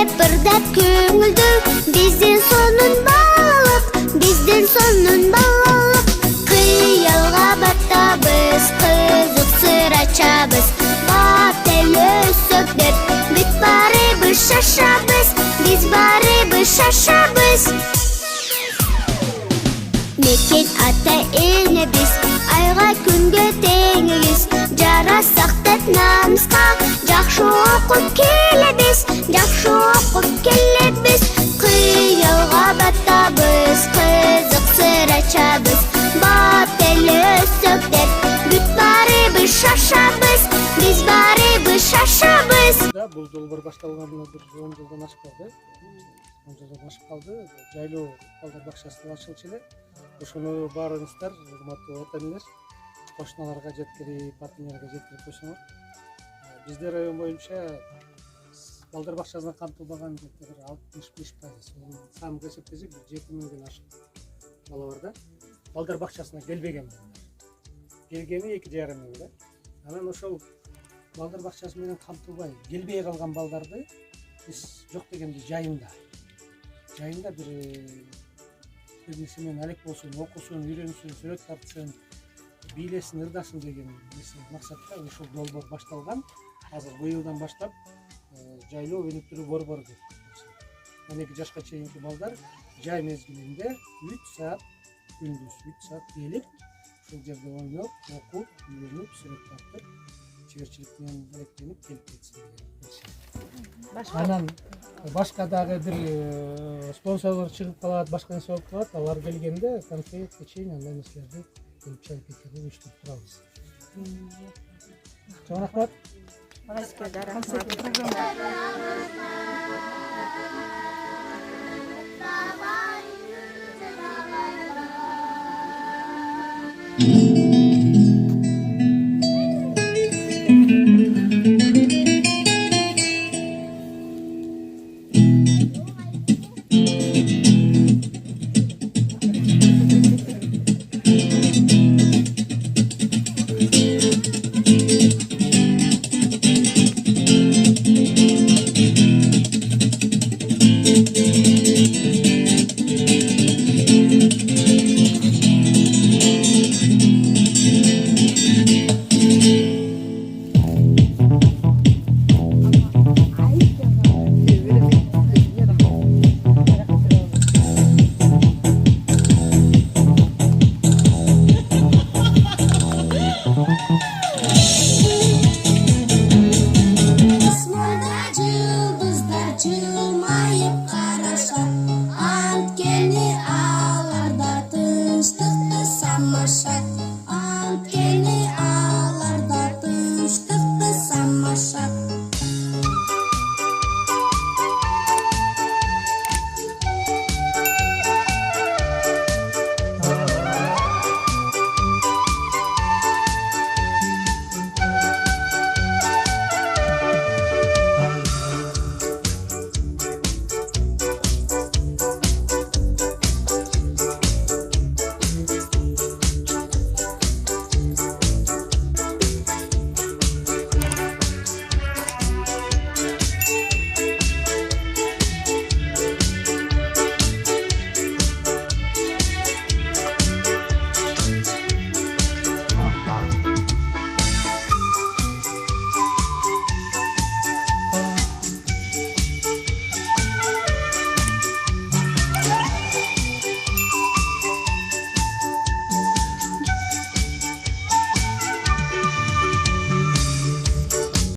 ырдап көңүлдү, биздин сонун балалык, биздин сонун балалык. Кыялга батабыз, кызык сыр ачабыз, бат эл өссөк деп, бүт барыбыз шашабыз, биз барыбыз шашабыз. Мекен ата эне биз, айга күнгө теңиз, жарасак деп намыска, жакшы окуп келебиз, жакшы окуп келебиз. Кыялга батабыз, кызык сыр ачабыз, бат эл өссөк деп, бүт барыбыз шашабыз, биз барыбыз шашабыз. Бул долбоор башталганына бир 10 жылдан ашып калды. 10 жылдан ашып калды. Жайлоо балдар бакчасы ачылчу эле. Ошону баарыңыздар, урматтуу отаныңыз, кошуналарга жеткирип, партнерге жеткирип койсоңор. Биздер район боюнча балдар бакчасына камтылбаган жерлер 65%. Самый эсептесек 7000ден ашык бала бар да. Балдар бакчасына келбеген балдар. Келгени 2,5 миң да. Анан ошол балдар бакчасы менен камтылбай келбей калган балдарды биз жок дегенде жайында бир нерсемен алек болсун, окусун, үйрөнсүн, сүрөт тартсын, бийлесин, ырдасын деген максатта ушул долбоор башталган. Азыр быйылдан баштап жайлоо өнүктүрүү борбору деп. 12 жашка чейинки балдар жай мезгилинде 3 саат күндүз 3 саат келип, ушул жерде ойноп, окуп, үйрөнүп, сүрөт тартып, чеберчилик менен алектенип келип кетсин деген. Анан башка дагы бир спонсорлор чыгып калат, башка нерсе болуп калат. Алар келгенде конфет, печенье, андай нерселерди келип чай кетирип уюштуруп турабыз. Чоң рахмат. Maşa